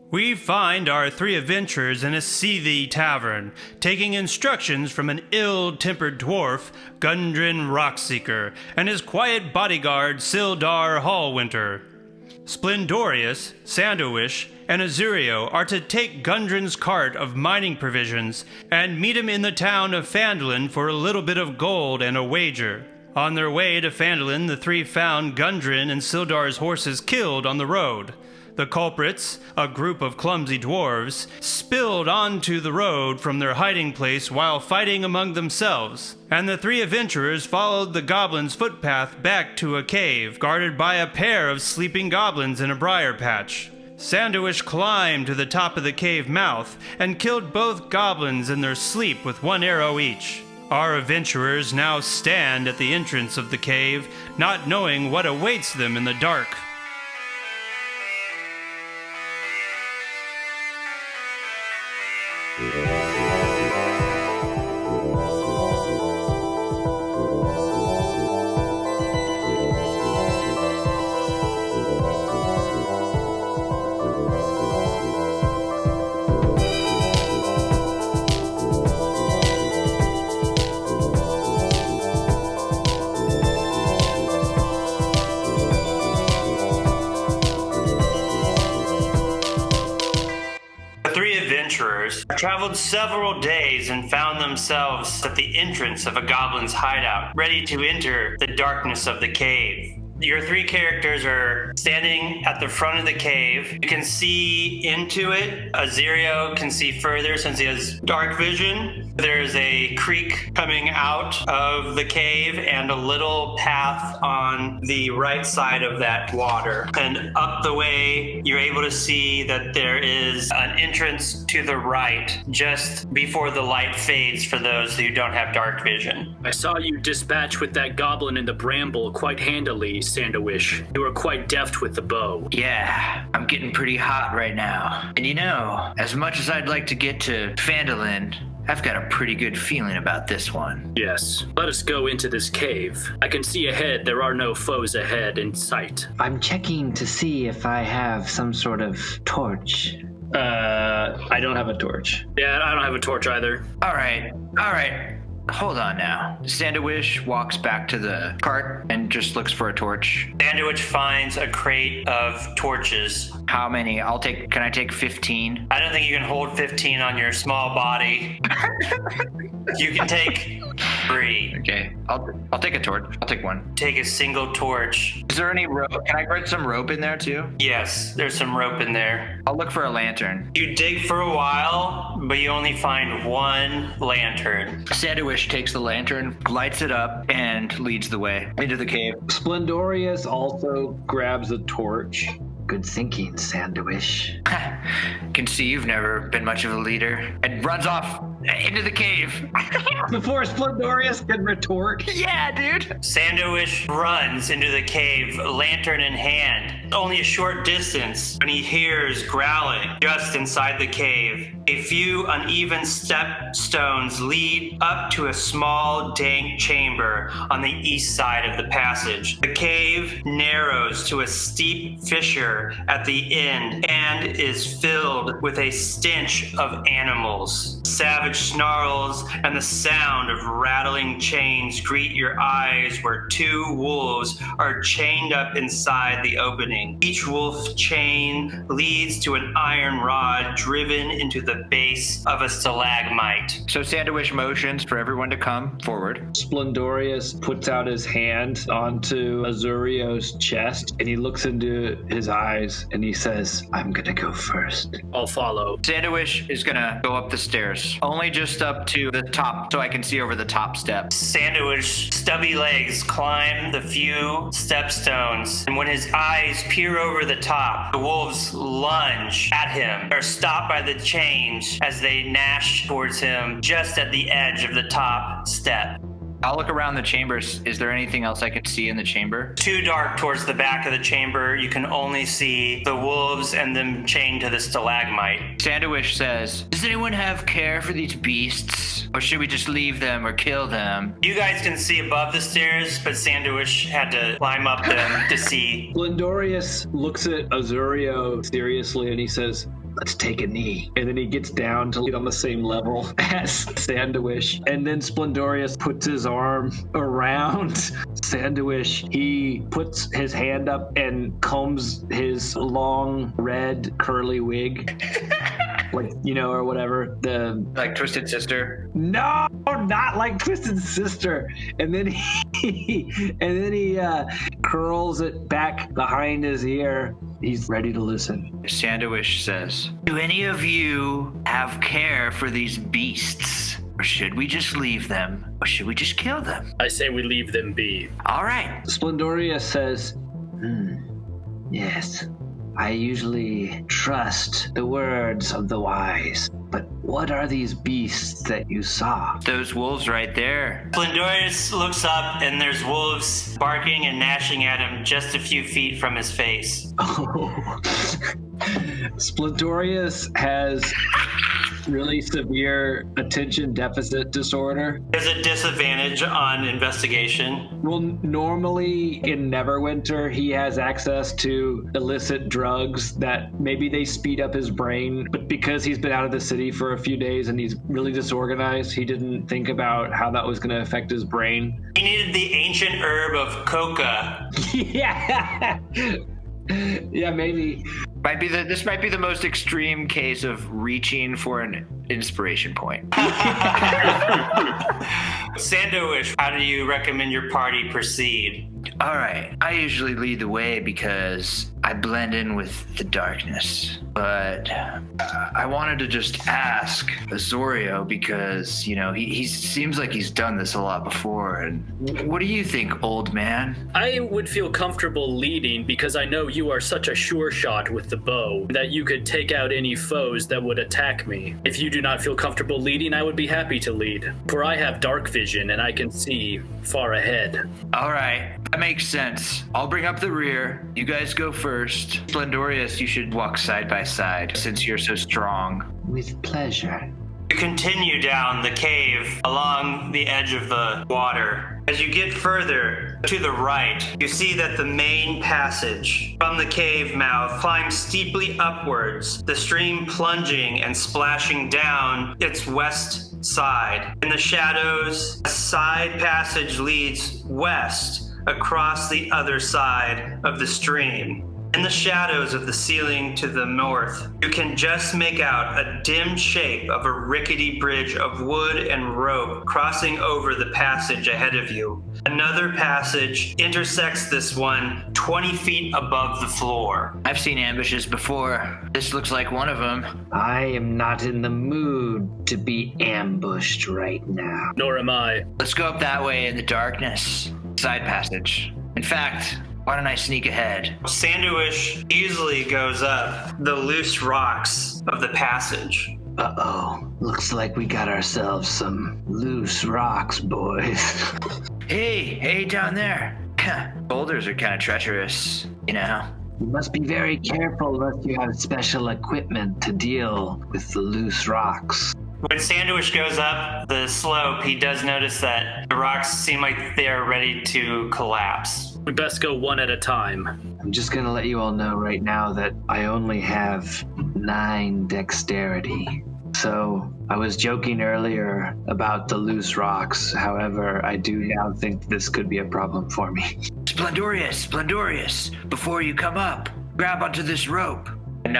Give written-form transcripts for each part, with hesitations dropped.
We find our three adventurers in a seathy tavern, taking instructions from an ill-tempered dwarf, Gundren Rockerseeker, and his quiet bodyguard, Sildar Hallwinter. Splendorous, Sandowish and Azorio are to take Gundren's cart of mining provisions and meet him in the town of Phandalin for a little bit of gold and a wager. On their way to Phandalin, the three found Gundren and Sildars' horses killed on the road. The culprits, a group of clumsy dwarves, spilled onto the road from their hiding place while fighting among themselves, and the three adventurers followed the goblins' footpath back to a cave guarded by a pair of sleeping goblins in a briar patch. Sandowhish climbed to the top of the cave mouth and killed both goblins in their sleep with one arrow each. Our adventurers now stand at the entrance of the cave, not knowing what awaits them in the dark. Traveled several days and found themselves at the entrance of a goblin's hideout, ready to enter the darkness of the cave. Your three characters are standing at the front of the cave. You can see into it. Azorio can see further since he has dark vision. There's a creek coming out of the cave and a little path on the right side of that water. And up the way, you're able to see that there is an entrance to the right just before the light fades for those who don't have dark vision. I saw you dispatch with that goblin in the bramble quite handily, Sandowish. You were quite deft with the bow. Yeah, I'm getting pretty hot right now. And you know, as much as I'd like to get to Phandalin, I've got a pretty good feeling about this one. Yes. Let us go into this cave. I can see ahead there are no foes ahead in sight. I'm checking to see if I have some sort of torch. I don't have a torch. Yeah, I don't have a torch either. All right. Hold on now. Sandowish walks back to the cart and just looks for a torch. Sandowhish finds a crate of torches. How many? Can I take 15? I don't think you can hold 15 on your small body. You can take 3. Okay, I'll take a torch. I'll take one. Take a single torch. Is there any rope? Can I put some rope in there too? Yes, there's some rope in there. I'll look for a lantern. You dig for a while, but you only find one lantern. Sandowish takes the lantern, lights it up, and leads the way into the cave. Splendorous also grabs a torch. Good thinking, Sandowish. Can see you've never been much of a leader. And runs off into the cave. Before Splendorous can retort. Yeah, dude. Sandowhish runs into the cave, lantern in hand. Only a short distance when he hears growling just inside the cave. A few uneven stepstones lead up to a small, dank chamber on the east side of the passage. The cave narrows to a steep fissure at the end and is filled with a stench of animals. Savage snarls and the sound of rattling chains greet your eyes where 2 wolves are chained up inside the opening. Each wolf chain leads to an iron rod driven into the base of a stalagmite. So Sandowish motions for everyone to come forward. Splendorous puts out his hand onto Azorio's chest and he looks into his eyes and he says, "I'm gonna go first." I'll follow. Sandowish is gonna go up the stairs, only just up to the top so I can see over the top step. Sandowhish stubby legs climb the few stepstones, and when his eyes peer over the top, the wolves lunge at him, are stopped by the chains as they gnash towards him just at the edge of the top step. I'll look around the chambers. Is there anything else I can see in the chamber? Too dark towards the back of the chamber. You can only see the wolves and them chained to the stalagmite. Sandowish says, "Does anyone have care for these beasts? Or should we just leave them or kill them?" You guys can see above the stairs, but Sandowhish had to climb up them to see. Splendorous looks at Azorio seriously and he says, let's take a knee. And then he gets down to get on the same level as Sandowhish. And then Splendorous puts his arm around Sandowhish. He puts his hand up and combs his long, red, curly wig. Like, or whatever. Like Twisted Sister? No, not like Twisted Sister. And then he curls it back behind his ear. He's ready to listen. Sandowhish says, do any of you have care for these beasts? Or should we just leave them? Or should we just kill them? I say we leave them be. All right. Splendorous says, Yes. I usually trust the words of the wise. But what are these beasts that you saw? Those wolves right there. Splendorous looks up and there's wolves barking and gnashing at him just a few feet from his face. oh. Splendorous has really severe attention deficit disorder. There's a disadvantage on investigation. Well, normally in Neverwinter, he has access to illicit drugs that maybe they speed up his brain, but because he's been out of the city for a few days and he's really disorganized, he didn't think about how that was going to affect his brain. He needed the ancient herb of coca. Yeah. Yeah, maybe. This might be the most extreme case of reaching for an inspiration point. Sandowhish, how do you recommend your party proceed? All right. I usually lead the way because I blend in with the darkness. But I wanted to just ask Azorio because, he seems like he's done this a lot before. And what do you think, old man? I would feel comfortable leading because I know you are such a sure shot with the bow that you could take out any foes that would attack me. If you do not feel comfortable leading, I would be happy to lead, for I have dark vision and I can see far ahead. All right. That makes sense. I'll bring up the rear. You guys go first. Splendorous, you should walk side by side since you're so strong. With pleasure. You continue down the cave along the edge of the water. As you get further to the right, you see that the main passage from the cave mouth climbs steeply upwards, the stream plunging and splashing down its west side. In the shadows, a side passage leads west across the other side of the stream. In the shadows of the ceiling to the north, you can just make out a dim shape of a rickety bridge of wood and rope crossing over the passage ahead of you. Another passage intersects this one 20 feet above the floor. I've seen ambushes before. This looks like one of them. I am not in the mood to be ambushed right now. Nor am I. Let's go up that way in the darkness. Side passage. In fact, why don't I sneak ahead? Sandowhish easily goes up the loose rocks of the passage. Uh-oh. Looks like we got ourselves some loose rocks, boys. Hey, down there. Boulders are kind of treacherous, You must be very careful unless you have special equipment to deal with the loose rocks. When Sandowhish goes up the slope, he does notice that the rocks seem like they're ready to collapse. We best go one at a time. I'm just gonna let you all know right now that I only have 9 dexterity. So I was joking earlier about the loose rocks. However, I do now think this could be a problem for me. Splendorous, before you come up, grab onto this rope. And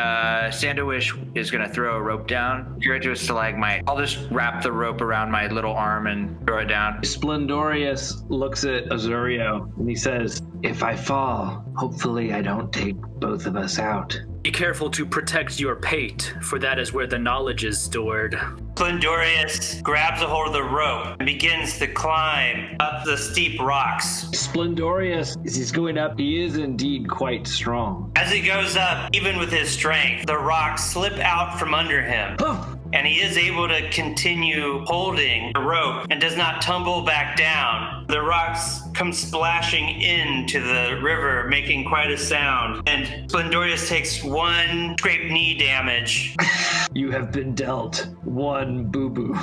Sandowish is going to throw a rope down. You're into a stalagmite. I'll just wrap the rope around my little arm and throw it down. Splendorous looks at Azorio and he says, If I fall, hopefully I don't take both of us out. Be careful to protect your pate, for that is where the knowledge is stored. Splendorous grabs a hold of the rope and begins to climb up the steep rocks. Splendorous, as he's going up, he is indeed quite strong. As he goes up, even with his strength, the rocks slip out from under him. and he is able to continue holding the rope and does not tumble back down. The rocks come splashing into the river, making quite a sound, and Splendorous takes 1 scraped knee damage. You have been dealt 1 boo-boo.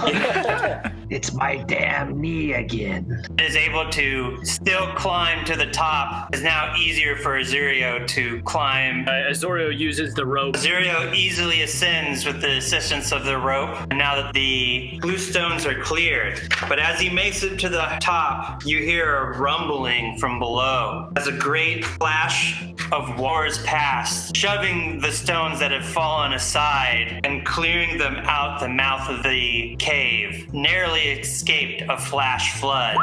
It's my damn knee again. Is able to still climb to the top. It's now easier for Azorio to climb. Azorio uses the rope. Azorio easily ascends with the assistance of the rope, and now that the loose stones are cleared. But as he makes it to the top, you hear a rumbling from below as a great flash of war is past, shoving the stones that have fallen aside and clearing them out the mouth of the cave. Narrowly escaped a flash flood,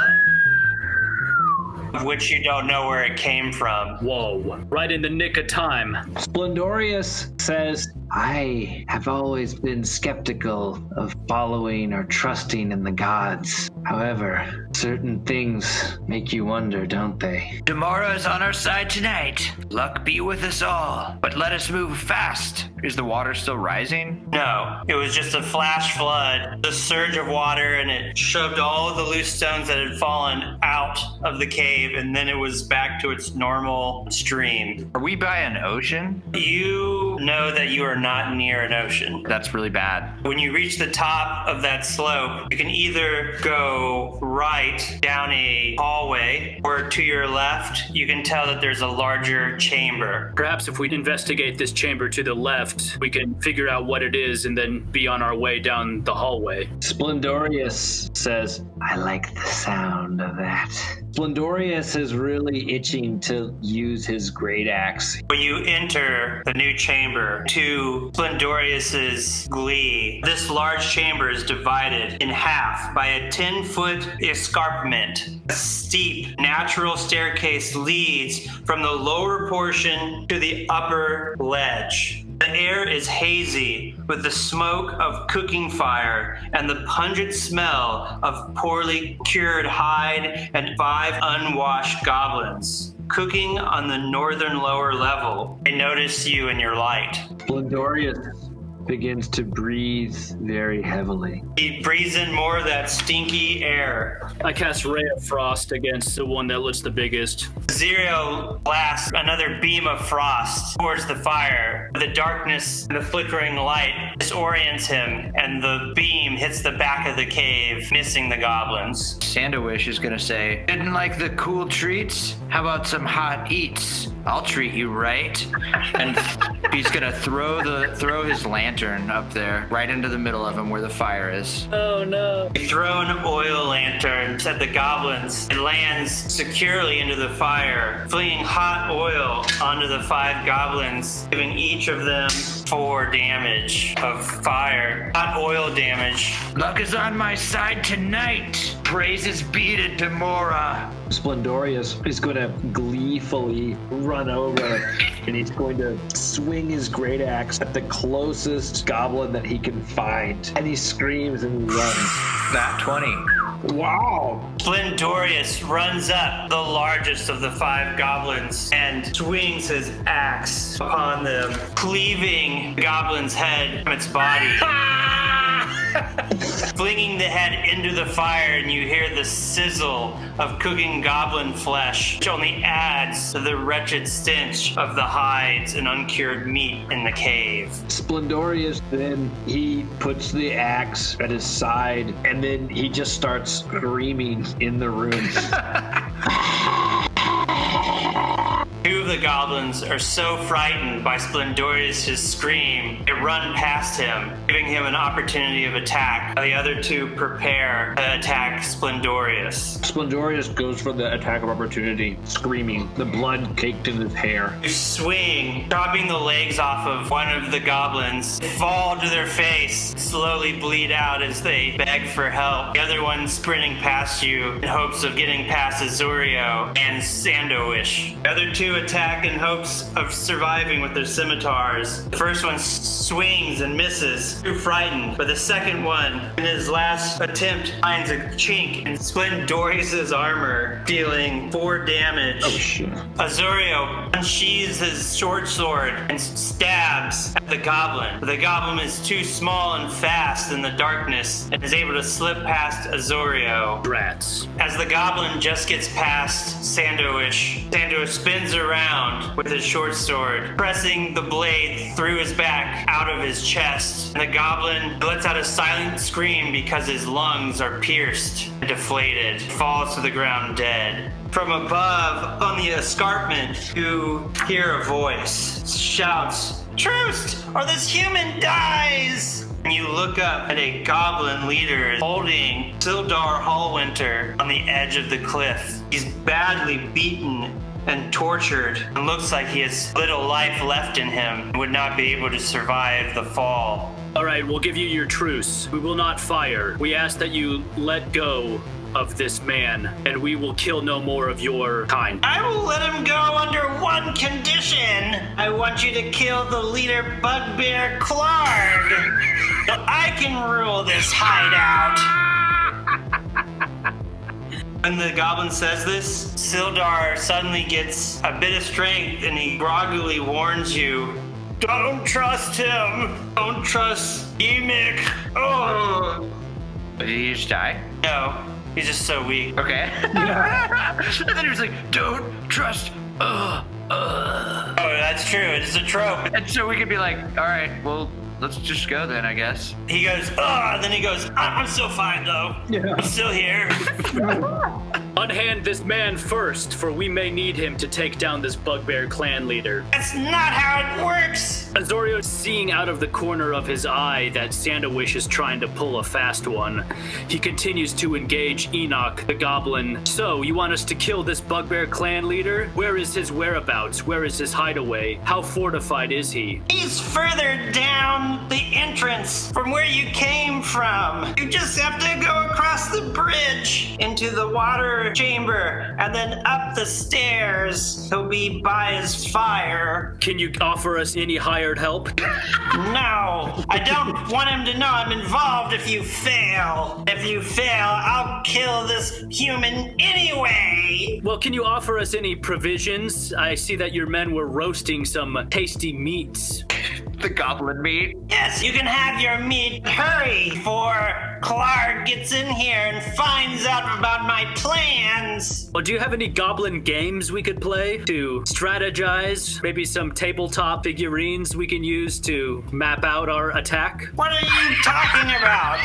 of which you don't know where it came from. Whoa, right in the nick of time. Splendorous says, I have always been skeptical of following or trusting in the gods. However, certain things make you wonder, don't they? Tomorrow is on our side tonight. Luck be with us all. But let us move fast. Is the water still rising? No, it was just a flash flood, the surge of water, and it shoved all of the loose stones that had fallen out of the cave, and then it was back to its normal stream. Are we by an ocean? You know that you are not near an ocean. That's really bad. When you reach the top of that slope, you can either go right down a hallway, or to your left, you can tell that there's a larger chamber. Perhaps if we investigate this chamber to the left, we can figure out what it is and then be on our way down the hallway. Splendorous says, I like the sound of that. Splendorous is really itching to use his great axe. When you enter the new chamber, to Splendorous's glee, this large chamber is divided in half by a 10-foot escarpment. A steep, natural staircase leads from the lower portion to the upper ledge. The air is hazy with the smoke of cooking fire and the pungent smell of poorly cured hide and 5 unwashed goblins cooking on the northern lower level. They notice you in your light. Splendorous begins to breathe very heavily. He breathes in more of that stinky air. I cast Ray of Frost against the one that looks the biggest. Zero blasts another beam of frost towards the fire. The darkness and the flickering light disorients him, and the beam hits the back of the cave, missing the goblins. Sandowish is gonna say, didn't like the cool treats? How about some hot eats? I'll treat you right. And he's gonna throw his lantern up there, right into the middle of him where the fire is. Oh no. You throw an oil lantern at the goblins. It lands securely into the fire, flinging hot oil onto the 5 goblins, giving each of them 4 damage of fire. Hot oil damage. Luck is on my side tonight. Praises be to Demora. Splendorous is going to gleefully run over and he's going to swing his great axe at the closest goblin that he can find. And he screams and runs. That 20. Wow! Splendorous runs up, the largest of the 5 goblins, and swings his axe upon them, cleaving the goblin's head from its body. Flinging the head into the fire, and you hear the sizzle of cooking goblin flesh, which only adds to the wretched stench of the hides and uncured meat in the cave. Splendorous, then he puts the axe at his side, and then he just starts screaming in the room. 2 of the goblins are so frightened by Splendorous' scream, they run past him, giving him an opportunity of attack. The other 2 prepare to attack Splendorous. Splendorous goes for the attack of opportunity, screaming, the blood caked in his hair. You swing, chopping the legs off of one of the goblins. They fall to their face, slowly bleed out as they beg for help. The other one sprinting past you in hopes of getting past Azorio and Sandowhish. The other 2 attack in hopes of surviving with their scimitars. The first one swings and misses, too frightened, but the second one, in his last attempt, finds a chink in Splendorous's armor, dealing 4 damage. Oh shit. Azorio unsheathes his short sword and stabs at the goblin. The goblin is too small and fast in the darkness and is able to slip past Azorio. Rats. As the goblin just gets past Sandowhish, Sandowhish spins around with his short sword, pressing the blade through his back out of his chest. And the goblin lets out a silent scream because his lungs are pierced and deflated. He falls to the ground dead. From above, on the escarpment, you hear a voice. Shouts, "Truce, or this human dies!" And you look up at a goblin leader holding Sildar Hallwinter on the edge of the cliff. He's badly beaten and tortured and looks like he has little life left in him and would not be able to survive the fall. All right, we'll give you your truce. We will not fire. We ask that you let go of this man, and we will kill no more of your kind. I will let him go under one condition. I want you to kill the leader Bugbear Clark. So I can rule this hideout. When the goblin says this, Sildar suddenly gets a bit of strength and he groggily warns you, "Don't trust him. Don't trust Yeemik." Oh. Did he just die? No, he's just so weak. Okay. And then he was like, "Don't trust." Oh, that's true. It's a trope. And so we could be like, "All right, well, let's just go then, I guess." He goes, "Oh," and then he goes, I'm still fine though. Yeah. I'm still here." Unhand this man first, for we may need him to take down this bugbear clan leader. That's not how it works. Azorio, seeing out of the corner of his eye that Sandowish is trying to pull a fast one, he continues to engage Enoch, the goblin. "So, you want us to kill this bugbear clan leader? Where is his whereabouts? Where is his hideaway? How fortified is he?" He's further down the entrance from where you came from. You just have to go across the bridge into the water chamber and then up the stairs. He'll be by his fire. Can you offer us any hired help? No, I don't want him to know I'm involved if you fail. If you fail, I'll kill this human anyway. Well, can you offer us any provisions? I see that your men were roasting some tasty meats. The goblin meat. Yes, you can have your meat. Hurry, before Clark gets in here and finds out about my plans. Well, do you have any goblin games we could play to strategize? Maybe some tabletop figurines we can use to map out our attack? What are you talking about?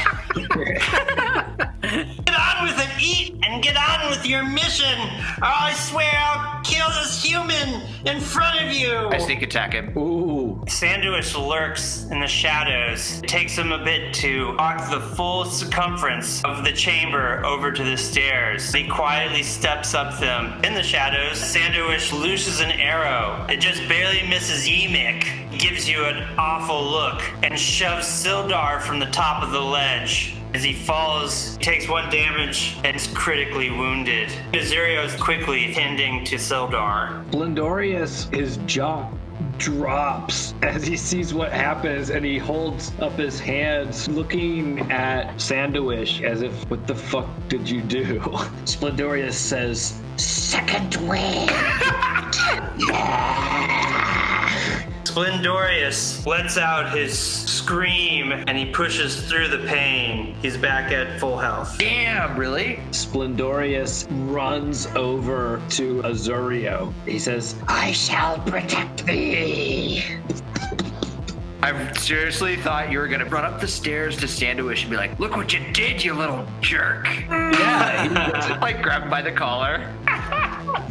Get on with it, eat, and get on with your mission, or I swear I'll kill this human in front of you. I sneak attack him. Ooh. Sandowhish lurks in the shadows. It takes him a bit to walk the full circumference of the chamber over to the stairs. He quietly steps up them. In the shadows, Sandowhish looses an arrow. It just barely misses Yeemik. He gives you an awful look and shoves Sildar from the top of the ledge. As he falls, he takes 1 damage and is critically wounded. Azorio is quickly tending to Sildar. Splendorous, his jaw drops as he sees what happens, and he holds up his hands looking at Sandowish as if, "What the fuck did you do?" Splendorous says, "Second wind." Splendorous lets out his scream and he pushes through the pain. He's back at full health. Damn, really? Splendorous runs over to Azorio. He says, "I shall protect thee." I seriously thought you were gonna run up the stairs to Sandowish and be like, "Look what you did, you little jerk." Yeah, Like grab him by the collar.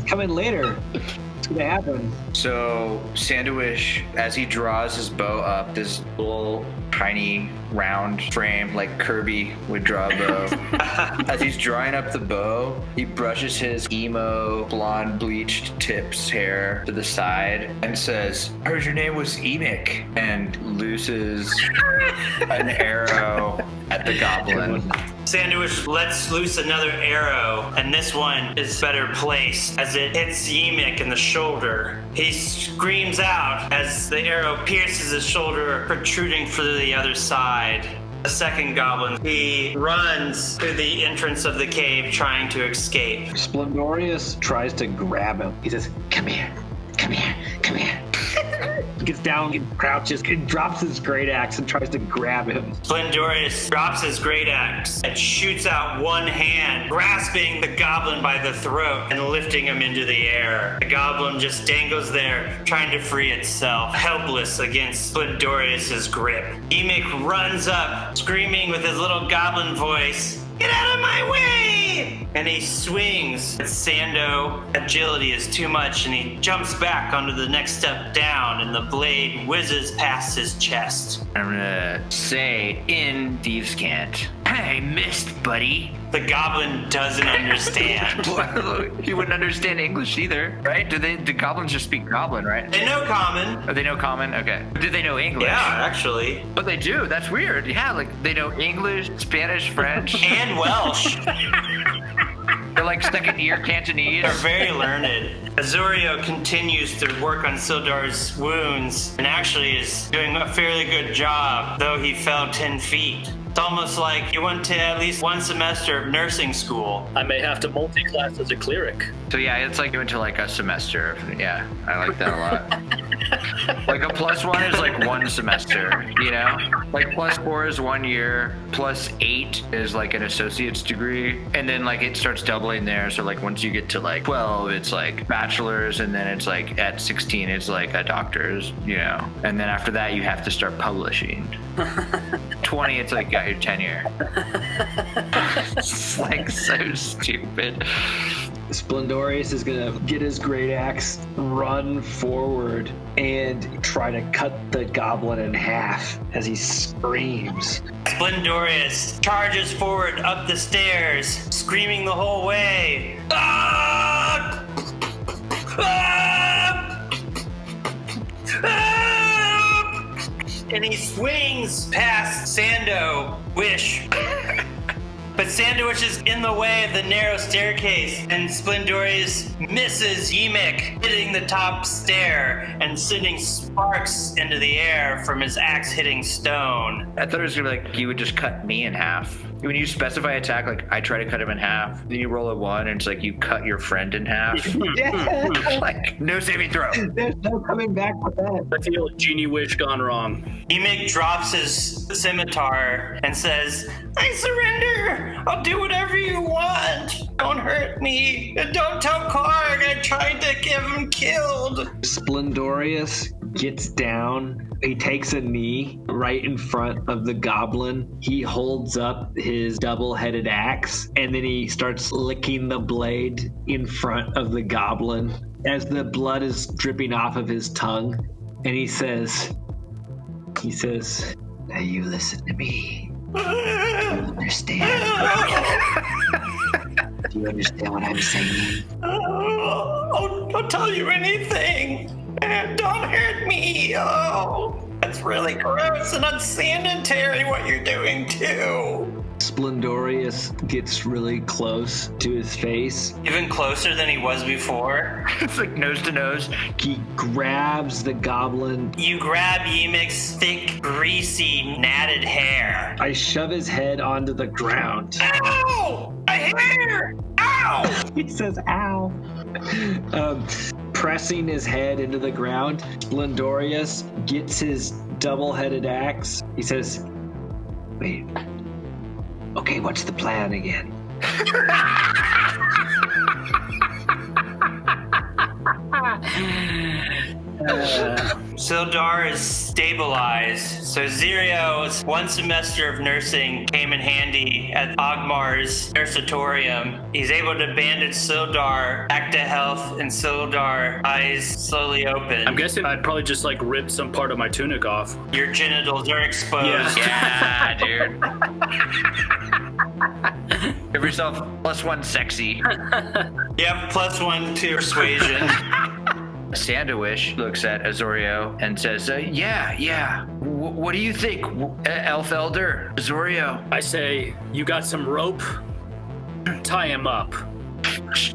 coming later. What's gonna happen? So Sandowish, as he draws his bow up, this little tiny round frame like Kirby would draw a bow. As he's drawing up the bow, he brushes his emo blonde bleached tips hair to the side and says, "I heard your name was Yeemik," and looses an arrow at the goblin. Sandowish lets loose another arrow, and this one is better placed as it hits Yeemik in the shoulder. He screams out as the arrow pierces his shoulder, protruding through the other side. The second goblin, he runs through the entrance of the cave trying to escape. Splendorous tries to grab him. He says, "Come here, come here, come here." gets down and crouches and drops his great axe and tries to grab him. Splendorous drops his great axe and shoots out one hand, grasping the goblin by the throat and lifting him into the air. The goblin just dangles there, trying to free itself, helpless against Splendorous's grip. Yeemik runs up, screaming with his little goblin voice, "Get out of my way!" And he swings. But Sando agility is too much, and he jumps back onto the next step down, and the blade whizzes past his chest. I'm gonna say in Thieves' Cant, "I missed, buddy." The goblin doesn't understand. Well, he wouldn't understand English either, right? Do goblins just speak goblin, right? They know common. Oh, they know common? Okay. Do they know English? Yeah, actually. But they do. That's weird. Yeah, like they know English, Spanish, French. And Welsh. They're like second-year Cantonese. They're very learned. Azorio continues to work on Sildar's wounds and actually is doing a fairly good job, though he fell 10 feet. It's almost like you went to at least one semester of nursing school. I may have to multi-class as a cleric. So yeah, it's like you went to like a semester. Yeah, I like that a lot. Like a +1 is like one semester, you know? Like +4 is 1 year, +8 is like an associate's degree. And then like it starts doubling there. So like once you get to like 12, it's like bachelor's, and then it's like at 16, it's like a doctor's, you know? And then after that, you have to start publishing. 20, it's like got your tenure. It's like so stupid. Splendorous is gonna get his great axe, run forward, and try to cut the goblin in half as he screams. Splendorous charges forward up the stairs, screaming the whole way. Ah! Ah! Ah! And he swings past Sandowish. But Sandowhish is in the way of the narrow staircase, and Splendorous misses Yeemik, hitting the top stair and sending sparks into the air from his axe hitting stone. I thought it was gonna be like you would just cut me in half. When you specify attack, like I try to cut him in half, then you roll a 1 and it's like you cut your friend in half. Yeah. Like no saving throw. There's no coming back with that. I feel Genie Wish gone wrong. Yeemik drops his scimitar and says, "I surrender! I'll do whatever you want! Don't hurt me! And don't tell Karg I tried to get him killed!" Splendorous gets down. He takes a knee right in front of the goblin. He holds up his double-headed axe, and then he starts licking the blade in front of the goblin as the blood is dripping off of his tongue. And he says, "Now you listen to me. Do you understand? Do you understand what I'm saying?" I'll tell you anything. And don't hurt me. Oh, that's really gross and unsanitary what you're doing too. Splendorous gets really close to his face. Even closer than he was before. It's like nose to nose. He grabs the goblin. You grab Yeemik's thick, greasy, matted hair. I shove his head onto the ground. Ow! My hair! Ow! He says, "Ow." Pressing his head into the ground, Splendorous gets his double-headed axe. He says, "Wait. Okay, what's the plan again?" Sildar is stabilized, so Zerio's one semester of nursing came in handy at Ogmar's nursatorium. He's able to bandage Sildar back to health, and Sildar eyes slowly open. I'm guessing I'd probably just like rip some part of my tunic off. Your genitals are exposed. Yeah, dude. Give yourself +1 sexy. Yep, +1 to persuasion. Sandowish looks at Azorio and says, yeah. What do you think, Elf Elder? Azorio. I say, you got some rope? Tie him up.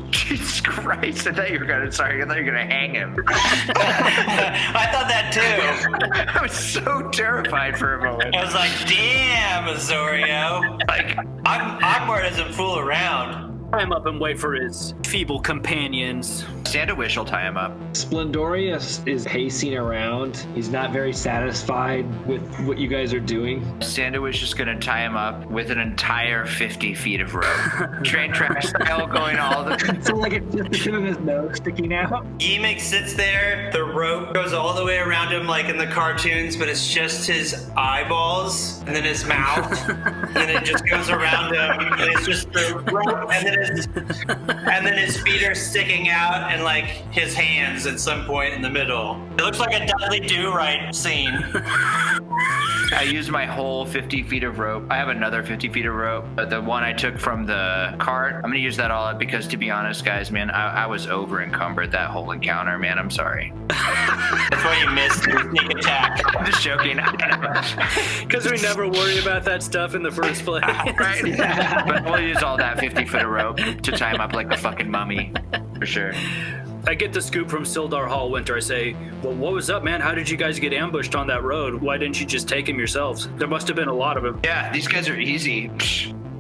Jesus Christ, I thought you were gonna hang him. I thought that too. I was so terrified for a moment. I was like, damn, Azorio. Like, Ogmar doesn't fool around. Tie him up and wait for his feeble companions. Sandowish will tie him up. Splendorous is pacing around. He's not very satisfied with what you guys are doing. Sandowish is gonna tie him up with an entire 50 feet of rope. Train track style going all the... So like it's just the tip of his nose sticking out. Yeemik sits there, the rope goes all the way around him like in the cartoons, but it's just his eyeballs and then his mouth, and it just goes around him, and it's just the rope, and then his feet are sticking out, and like his hands at some point in the middle. It looks like a Dudley Do-Right scene. I used my whole 50 feet of rope. I have another 50 feet of rope, but the one I took from the cart, I'm gonna use that all up because, to be honest, guys, man, I was over encumbered that whole encounter, man. I'm sorry. That's why you missed your sneak attack. I'm just joking. Because we never worry about that stuff in the first place. Right? Yeah. But we'll use all that 50 foot of rope to tie him up like a fucking mummy, for sure. I get the scoop from Sildar Hallwinter. I say, well, what was up, man? How did you guys get ambushed on that road? Why didn't you just take him yourselves? There must have been a lot of them. Yeah, these guys are easy.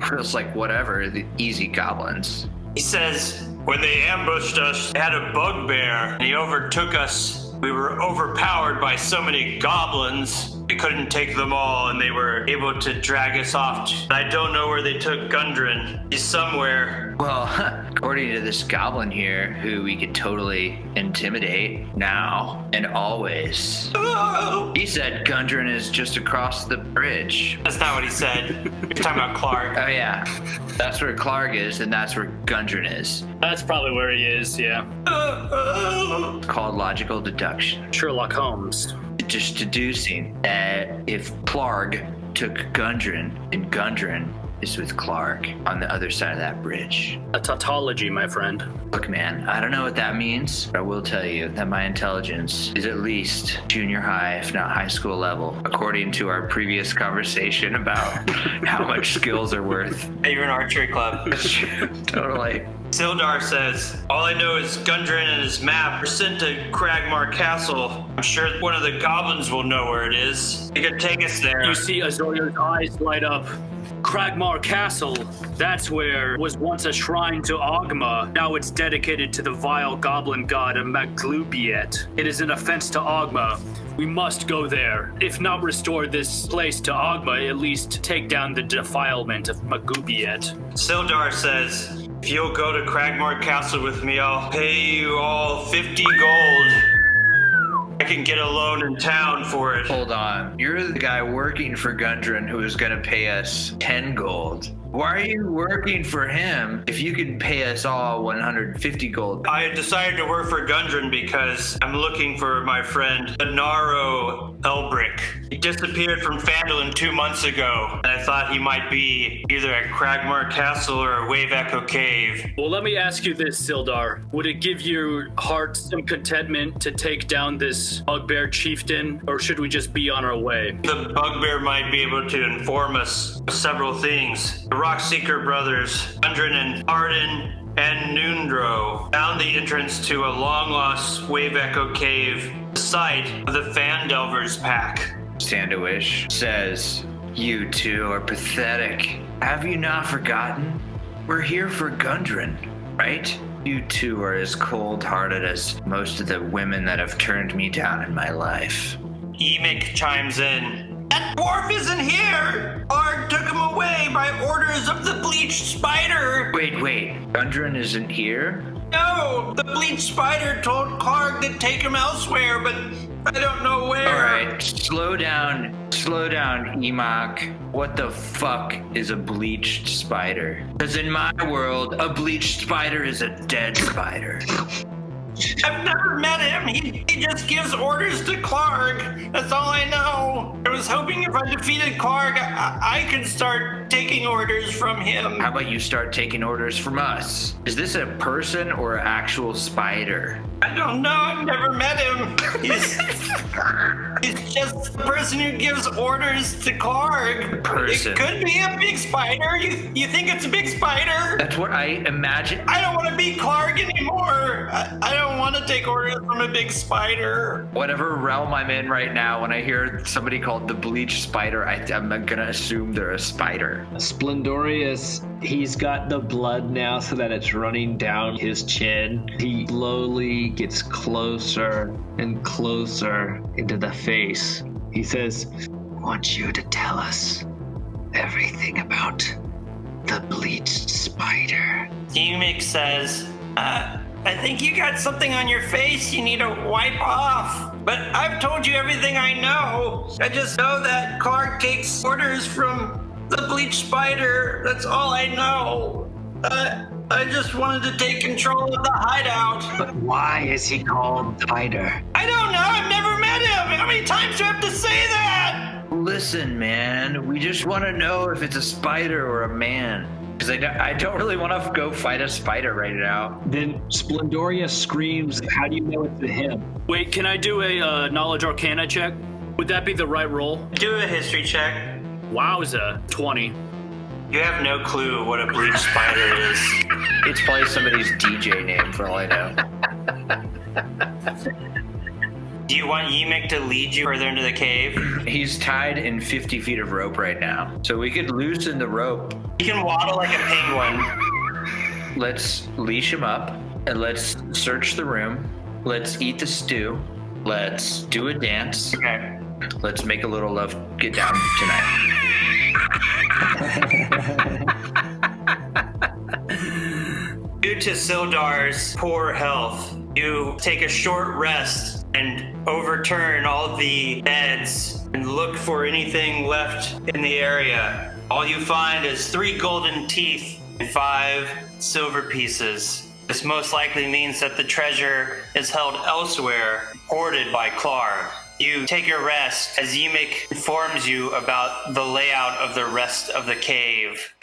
Feels like whatever, the easy goblins. He says, when they ambushed us, they had a bugbear, and he overtook us. We were overpowered by so many goblins. We couldn't take them all, and they were able to drag us off. I don't know where they took Gundren. He's somewhere. Well, according to this goblin here, who we could totally intimidate now and always, he said Gundren is just across the bridge. That's not what he said. You're talking about Clark. Oh yeah, that's where Clark is, and that's where Gundren is. That's probably where he is, yeah. It's called logical deduction. Sherlock Holmes. Just deducing that if Clark took Gundren, and Gundren is with Clark on the other side of that bridge. A tautology, my friend. Look, man, I don't know what that means, but I will tell you that my intelligence is at least junior high, if not high school level, according to our previous conversation about how much skills are worth. Hey, you're an archery club. Totally. Sildar says, all I know is Gundren and his map are sent to Cragmar Castle. I'm sure one of the goblins will know where it is. He could take us there. You see Azorio's eyes light up. Cragmar Castle, that's where was once a shrine to Ogma. Now it's dedicated to the vile goblin god of Maglubiet. It is an offense to Ogma. We must go there. If not restore this place to Ogma, at least take down the defilement of Maglubiet. Sildar says, if you'll go to Cragmar Castle with me, I'll pay you all 50 gold. I can get a loan in town for it. Hold on. You're the guy working for Gundren who is going to pay us 10 gold. Why are you working for him if you can pay us all 150 gold? I decided to work for Gundren because I'm looking for my friend, Anaro Elbrick. He disappeared from Phandalin 2 months ago, and I thought he might be either at Cragmar Castle or Wave Echo Cave. Well, let me ask you this, Sildar. Would it give your heart some contentment to take down this bugbear chieftain, or should we just be on our way? The bugbear might be able to inform us of several things. The Rockseeker brothers, Gundren and Arden and Noondro, found the entrance to a long-lost Wave Echo Cave, the site of the Fandelver's pack. Sandowhish says, you two are pathetic. Have you not forgotten? We're here for Gundren, right? You two are as cold-hearted as most of the women that have turned me down in my life. Yeemik chimes in. That dwarf isn't here! Clark took him away by orders of the bleached spider! Wait. Gundren isn't here? No! The bleached spider told Clark to take him elsewhere, but I don't know where. Alright, slow down, Yeemik. What the fuck is a bleached spider? Because in my world, a bleached spider is a dead spider. I've never met him. He just gives orders to Clark. That's all I know. I was hoping if I defeated Clark, I could start taking orders from him. How about you start taking orders from us? Is this a person or an actual spider? I don't know. I've never met him. He's just the person who gives orders to Clark. Person. It could be a big spider. You think it's a big spider? That's what I imagine. I don't want to be Clark anymore. I don't want to take orders from a big spider. Whatever realm I'm in right now, when I hear somebody called the bleached spider, I'm gonna assume they're a spider. Splendorous He's got the blood now so that it's running down his chin. He slowly gets closer and closer into the face. He says, I want you to tell us everything about the bleached spider. Yeemik says, I think you got something on your face you need to wipe off. But I've told you everything I know. I just know that Clark takes orders from the bleached spider. That's all I know. I just wanted to take control of the hideout. But why is he called Spider? I don't know. I've never met him. How many times do I have to say that? Listen, man, we just want to know if it's a spider or a man. Because I don't really want to go fight a spider right now. Then Splendorous screams, how do you know it's a him? Wait, can I do a knowledge arcana check? Would that be the right roll? Do a history check. Wowza, 20. You have no clue what a bleached spider is. It's probably somebody's DJ name for all I know. Do you want Yeemik to lead you further into the cave? He's tied in 50 feet of rope right now. So we could loosen the rope. You can waddle like a penguin. Let's leash him up and let's search the room. Let's eat the stew. Let's do a dance. Okay. Let's make a little love get down tonight. Due to Sildar's poor health, you take a short rest and overturn all the beds and look for anything left in the area. All you find is 3 golden teeth and 5 silver pieces. This most likely means that the treasure is held elsewhere, hoarded by Clark. You take your rest as Yeemik informs you about the layout of the rest of the cave.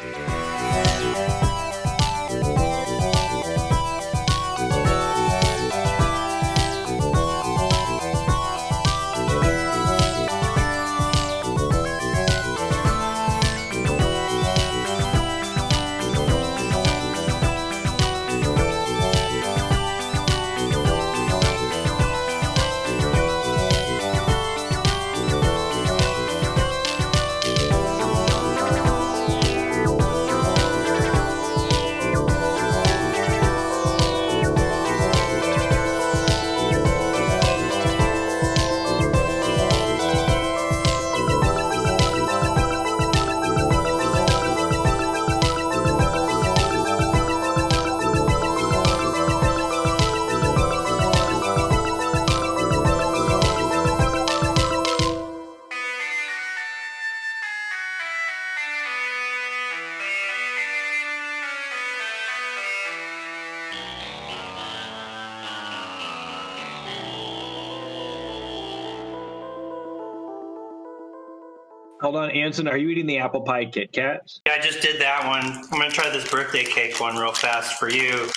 Hold on, Anson, are you eating the apple pie Kit Kats? Yeah, I just did that one. I'm going to try this birthday cake one real fast for you.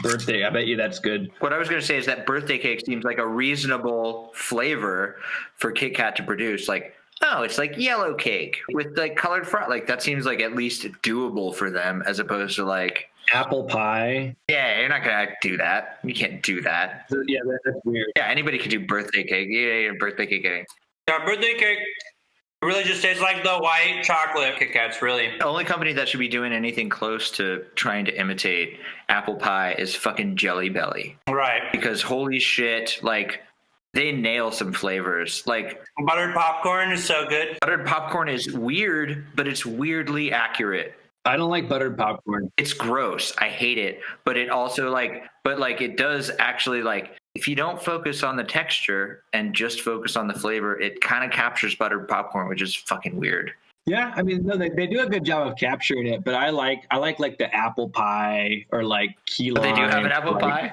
Birthday, I bet you that's good. What I was going to say is that birthday cake seems like a reasonable flavor for Kit Kat to produce. Like, oh, it's like yellow cake with like colored front. Like that seems like at least doable for them as opposed to like Apple pie. Yeah, you're not going to do that. You can't do that. Yeah, that's weird. Yeah, anybody could do birthday cake. Yeah, birthday cake. Yeah, birthday cake really just tastes like the white chocolate Kit Kats, really. The only company that should be doing anything close to trying to imitate apple pie is fucking Jelly Belly. Right. Because holy shit, like, they nail some flavors. Like, buttered popcorn is so good. Buttered popcorn is weird, but it's weirdly accurate. I don't like buttered popcorn. It's gross. I hate it. But it also it does actually if you don't focus on the texture and just focus on the flavor, it kind of captures buttered popcorn, which is fucking weird. Yeah, I mean, no, they do a good job of capturing it, but I like the apple pie or like key lime. But they do have an apple pie?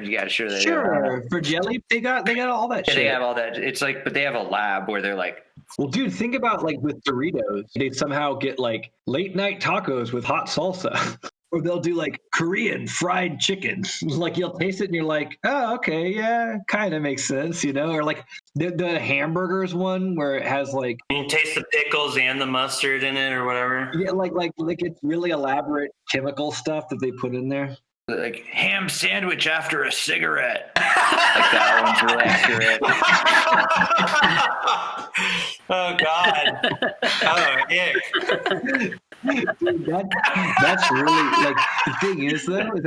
Yeah, sure they do. Sure, for jelly, they got all that shit. They have all that. It's like, but they have a lab where they're like, well, dude, think about like with Doritos, they somehow get like late night tacos with hot salsa. Or they'll do like Korean fried chicken. Like you'll taste it and you're like, oh, okay, yeah, kind of makes sense, you know? Or like the hamburgers one where it has like you taste the pickles and the mustard in it or whatever. Yeah, like it's really elaborate chemical stuff that they put in there. Like ham sandwich after a cigarette. Like that one's really accurate. Oh God. Oh, ick. Dude, that's really like the thing is though is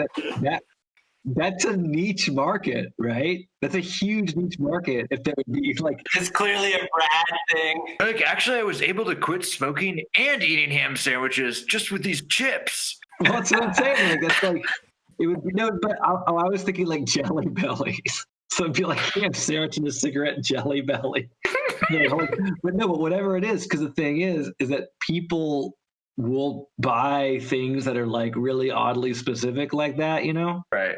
that's a niche market, right? That's a huge niche market. If there would be like, It's clearly a Brad thing. Like, actually, I was able to quit smoking and eating ham sandwiches just with these chips. well, that's what I'm saying. Like, that's like it would be no, but I was thinking like Jelly Bellies. So it'd be like ham sandwich and a cigarette and Jelly Belly. But whatever it is, because the thing is that people will buy things that are like really oddly specific like that, you know? Right.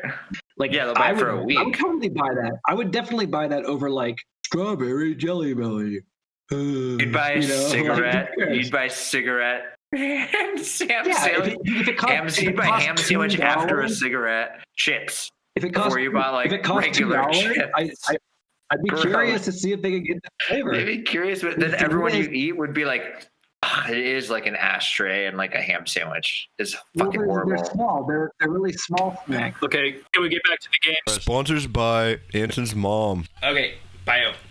Like, Yeah, they'll buy it for a week. I would totally buy that. I would definitely buy that over like strawberry Jelly Belly. You'd buy a cigarette. You'd buy cigarette. Ham sandwich. You'd buy ham sandwich after a cigarette. Chips. If it costs, before you buy like if it costs regular $2, chips. I'd be curious to see if they could get the flavor. I'd be curious, but then everyone you eat would be like, it is like an ashtray and like a ham sandwich. It's fucking horrible. They're small. They're really small snacks. Okay, can we get back to the game? Sponsors by Anson's mom. Okay, bio.